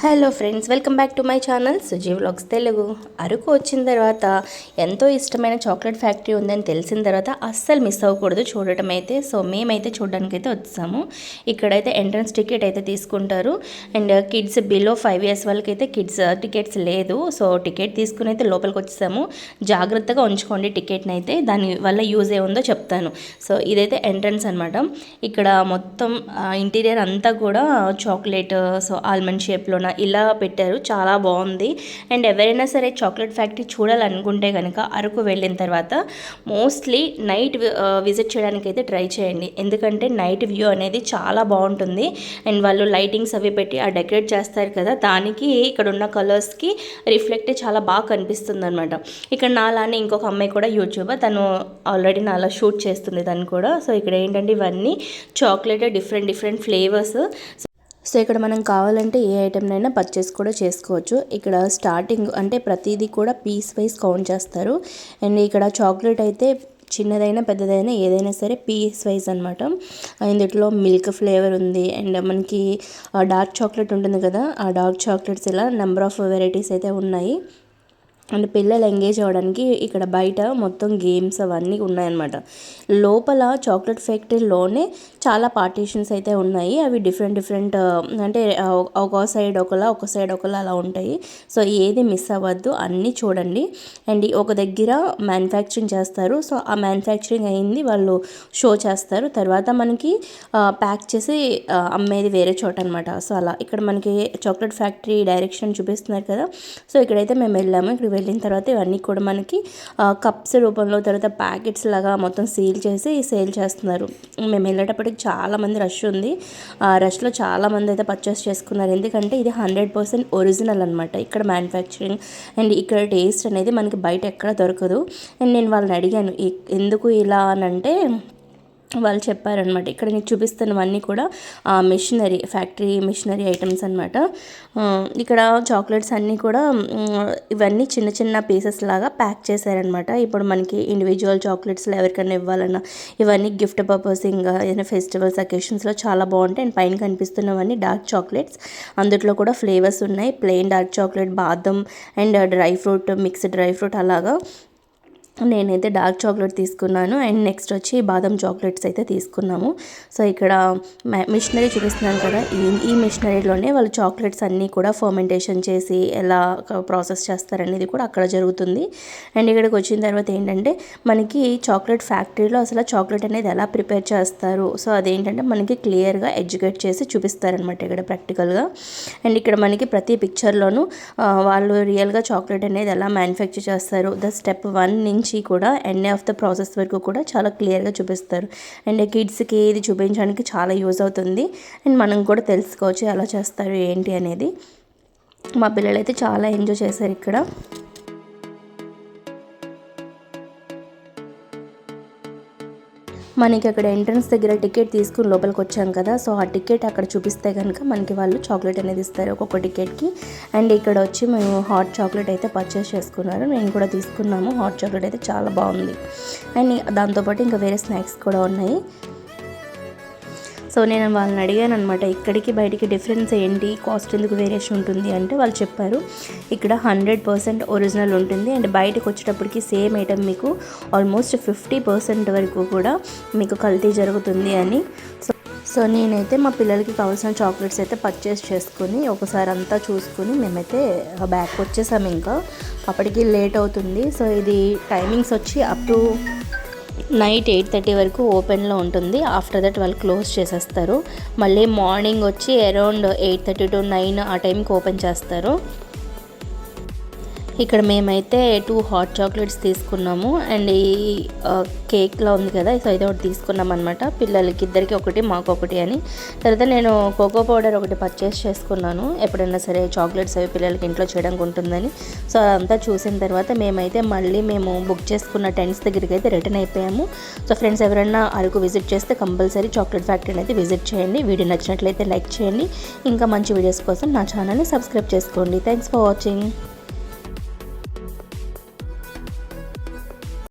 Hello friends, welcome back to my channel Suji vlogs Telugu. Araku వచ్చిన తర్వాత ఎంతో ఇష్టమైన చాక్లెట్ ఫ్యాక్టరీ ఉందని తెలిసిన తర్వాత అస్సలు మిస్ అవ్వకూడదు చూడటం అయితే. సో మేమైతే చూడడానికి అయితే వచ్చాము. ఇక్కడైతే ఎంట్రన్స్ టికెట్ అయితే తీసుకుంటారు. అండ్ కిడ్స్ బిలో 5 years వాళ్ళకి అయితే కిడ్స్ టికెట్స్ లేదు. సో టికెట్ తీసుకుని అయితే లోపలికి వచ్చేసాము. జాగ్రత్తగా ఉంచుకోండి టికెట్ని అయితే, దాని వల్ల యూజ్ ఏముందో చెప్తాను. సో ఇదైతే ఎంట్రన్స్ అనమాట. ఇక్కడ మొత్తం ఇంటీరియర్ అంతా కూడా చాక్లెట్, సో ఆల్మండ్ షేప్లో ఇలా పెట్టారు. చాలా బాగుంది. అండ్ ఎవరైనా సరే చాక్లెట్ ఫ్యాక్టరీ చూడాలనుకుంటే కనుక అరకు వెళ్ళిన తర్వాత మోస్ట్లీ నైట్ విజిట్ చేయడానికి అయితే ట్రై చేయండి. ఎందుకంటే నైట్ వ్యూ అనేది చాలా బాగుంటుంది. అండ్ వాళ్ళు లైటింగ్స్ అవి పెట్టి ఆ డెకరేట్ చేస్తారు కదా, దానికి ఇక్కడ ఉన్న కలర్స్కి రిఫ్లెక్ట్ చాలా బాగా కనిపిస్తుంది అనమాట. ఇక్కడ నాలానే ఇంకొక అమ్మాయి కూడా యూట్యూబర్, తను ఆల్రెడీ నాలా షూట్ చేస్తుంది తను కూడా. సో ఇక్కడ ఏంటంటే ఇవన్నీ చాక్లెట్ డిఫరెంట్ ఫ్లేవర్స్. సో ఇక్కడ మనం కావాలంటే ఏ ఐటెంనైనా పర్చేస్ కూడా చేసుకోవచ్చు. ఇక్కడ స్టార్టింగ్ అంటే ప్రతిదీ కూడా పీస్ వైజ్ కౌంట్ చేస్తారు. అండ్ ఇక్కడ చాక్లెట్ అయితే చిన్నదైనా పెద్దదైనా ఏదైనా సరే పీస్ వైజ్ అనమాట. ఇందులో మిల్క్ ఫ్లేవర్ ఉంది. అండ్ మనకి డార్క్ చాక్లెట్ ఉంటుంది కదా, ఆ డార్క్ చాక్లెట్స్ ఇలా నెంబర్ ఆఫ్ వెరైటీస్ అయితే ఉన్నాయి. అండ్ పిల్లలు ఎంగేజ్ అవ్వడానికి ఇక్కడ బయట మొత్తం గేమ్స్ అవన్నీ ఉన్నాయన్నమాట. లోపల చాక్లెట్ ఫ్యాక్టరీలోనే చాలా పార్టీషన్స్ అయితే ఉన్నాయి. అవి డిఫరెంట్ అంటే ఒక సైడ్ ఒకలా అలా ఉంటాయి. సో ఏది మిస్ అవ్వద్దు, అన్నీ చూడండి. అండ్ ఒక దగ్గర మ్యానుఫ్యాక్చరింగ్ చేస్తారు. సో ఆ మ్యానుఫ్యాక్చరింగ్ అయింది వాళ్ళు షో చేస్తారు. తర్వాత మనకి ప్యాక్ చేసి అమ్మేది వేరే చోట అనమాట. సో అలా ఇక్కడ మనకి చాక్లెట్ ఫ్యాక్టరీ డైరెక్షన్ చూపిస్తున్నారు కదా. సో ఇక్కడైతే మేము వెళ్ళాము. ఇక్కడ వెళ్ళిన తర్వాత ఇవన్నీ కూడా మనకి కప్స్ రూపంలో, తర్వాత ప్యాకెట్స్ లాగా మొత్తం సీల్ చేసి సేల్ చేస్తున్నారు. మేము వెళ్ళేటప్పటికి చాలామంది రష్ ఉంది. ఆ రష్లో చాలామంది అయితే పర్చేస్ చేసుకున్నారు. ఎందుకంటే ఇది 100% ఒరిజినల్ అనమాట ఇక్కడ మ్యానుఫ్యాక్చరింగ్. అండ్ ఇక్కడ టేస్ట్ అనేది మనకి బయట ఎక్కడ దొరకదు. అండ్ నేను వాళ్ళని అడిగాను ఎందుకు ఇలా అని అంటే వాళ్ళు చెప్పారనమాట, ఇక్కడ నీకు చూపిస్తున్నవన్నీ కూడా ఫ్యాక్టరీ మిషనరీ ఐటమ్స్ అనమాట. ఇక్కడ చాక్లెట్స్ అన్నీ కూడా ఇవన్నీ చిన్న పీసెస్ లాగా ప్యాక్ చేశారనమాట. ఇప్పుడు మనకి ఇండివిజువల్ చాక్లెట్స్లో ఎవరికైనా ఇవ్వాలన్నా ఇవన్నీ గిఫ్ట్ పర్పస్, ఇంకా ఏదైనా ఫెస్టివల్స్ అకేషన్స్లో చాలా బాగుంటాయి. అండ్ పైన కనిపిస్తున్నవన్నీ డార్క్ చాక్లెట్స్. అందులో కూడా ఫ్లేవర్స్ ఉన్నాయి. ప్లెయిన్ డార్క్ చాక్లెట్, బాదం and dry fruit, mixed dry fruit అలాగా. నేనైతే డార్క్ చాక్లెట్ తీసుకున్నాను. అండ్ నెక్స్ట్ వచ్చి బాదం చాక్లెట్స్ అయితే తీసుకున్నాము. సో ఇక్కడ మిషనరీ చూపిస్తున్నాను కదా, ఈ మిషనరీలోనే వాళ్ళు చాక్లెట్స్ అన్నీ కూడా ఫర్మెంటేషన్ చేసి ఎలా ప్రాసెస్ చేస్తారనేది కూడా అక్కడ జరుగుతుంది. అండ్ ఇక్కడికి వచ్చిన తర్వాత ఏంటంటే మనకి చాక్లెట్ ఫ్యాక్టరీలో అసలు చాక్లెట్ అనేది ఎలా ప్రిపేర్ చేస్తారు, సో అదేంటంటే మనకి క్లియర్గా ఎడ్యుకేట్ చేసి చూపిస్తారనమాట ఇక్కడ ప్రాక్టికల్గా. అండ్ ఇక్కడ మనకి ప్రతి పిక్చర్లోనూ వాళ్ళు రియల్గా చాక్లెట్ అనేది ఎలా మ్యానుఫ్యాక్చర్ చేస్తారు, ద స్టెప్ 1 నుంచి కూడా ఎండ్ ఆఫ్ ద ప్రాసెస్ వరకు కూడా చాలా క్లియర్గా చూపిస్తారు. అండ్ కిడ్స్కి ఇది చూపించడానికి చాలా యూజ్ అవుతుంది. అండ్ మనం కూడా తెలుసుకోవచ్చు ఎలా చేస్తారు ఏంటి అనేది. మా పిల్లలు అయితే చాలా ఎంజాయ్ చేశారు ఇక్కడ. మనకి అక్కడ ఎంట్రన్స్ దగ్గర టికెట్ తీసుకుని లోపలికి వచ్చాం కదా, సో ఆ టికెట్ అక్కడ చూపిస్తే కనుక మనకి వాళ్ళు చాక్లెట్ అనేది ఇస్తారు ఒక్కొక్క టికెట్కి. అండ్ ఇక్కడ వచ్చి మేము హాట్ చాక్లెట్ అయితే పర్చేస్ చేసుకున్నారు. నేను కూడా తీసుకున్నాము. హాట్ చాక్లెట్ అయితే చాలా బాగుంది. అండ్ దాంతోపాటు ఇంకా వేరే స్నాక్స్ కూడా ఉన్నాయి. సో నేను వాళ్ళని అడిగాను అనమాట, ఇక్కడికి బయటికి డిఫరెన్స్ ఏంటి, కాస్ట్ ఎందుకు వేరియేషన్ ఉంటుంది అంటే వాళ్ళు చెప్పారు ఇక్కడ 100% ఒరిజినల్ ఉంటుంది. అండ్ బయటకు వచ్చేటప్పటికి సేమ్ ఐటమ్ మీకు ఆల్మోస్ట్ 50% వరకు కూడా మీకు కల్తీ జరుగుతుంది అని. సో నేనైతే మా పిల్లలకి కావాల్సిన చాక్లెట్స్ అయితే పర్చేస్ చేసుకుని ఒకసారి అంతా చూసుకుని మేమైతే బ్యాక్ వచ్చేసాము. ఇంకా అప్పటికి లేట్ అవుతుంది. సో ఇది టైమింగ్స్ వచ్చి అప్ టు నైట్ 8:30 వరకు ఓపెన్లో ఉంటుంది. ఆఫ్టర్ దట్ వాళ్ళు క్లోజ్ చేసేస్తారు. మళ్ళీ మార్నింగ్ వచ్చి అరౌండ్ 8:30 to 9 ఆ టైంకి ఓపెన్ చేస్తారు. ఇక్కడ మేమైతే 2 హాట్ చాక్లెట్స్ తీసుకున్నాము. అండ్ ఈ కేక్లో ఉంది కదా, సో ఇది ఒకటి తీసుకున్నాం అనమాట. పిల్లలకి ఇద్దరికి ఒకటి, మాకు ఒకటి అని. తర్వాత నేను కోకో పౌడర్ ఒకటి పర్చేస్ చేసుకున్నాను. ఎప్పుడైనా సరే చాక్లెట్స్ అవి పిల్లలకి ఇంట్లో చేయడానికి ఉంటుందని. సో అదంతా చూసిన తర్వాత మేము బుక్ చేసుకున్న టెంట్స్ దగ్గరికి అయితే రిటర్న్ అయిపోయాము. సో ఫ్రెండ్స్, ఎవరైనా అరకు విజిట్ చేస్తే కంపల్సరీ చాక్లెట్ ఫ్యాక్టరీని అయితే విజిట్ చేయండి. వీడియో నచ్చినట్లయితే లైక్ చేయండి. ఇంకా మంచి వీడియోస్ కోసం నా ఛానల్ని సబ్స్క్రైబ్ చేసుకోండి. Thanks for watching.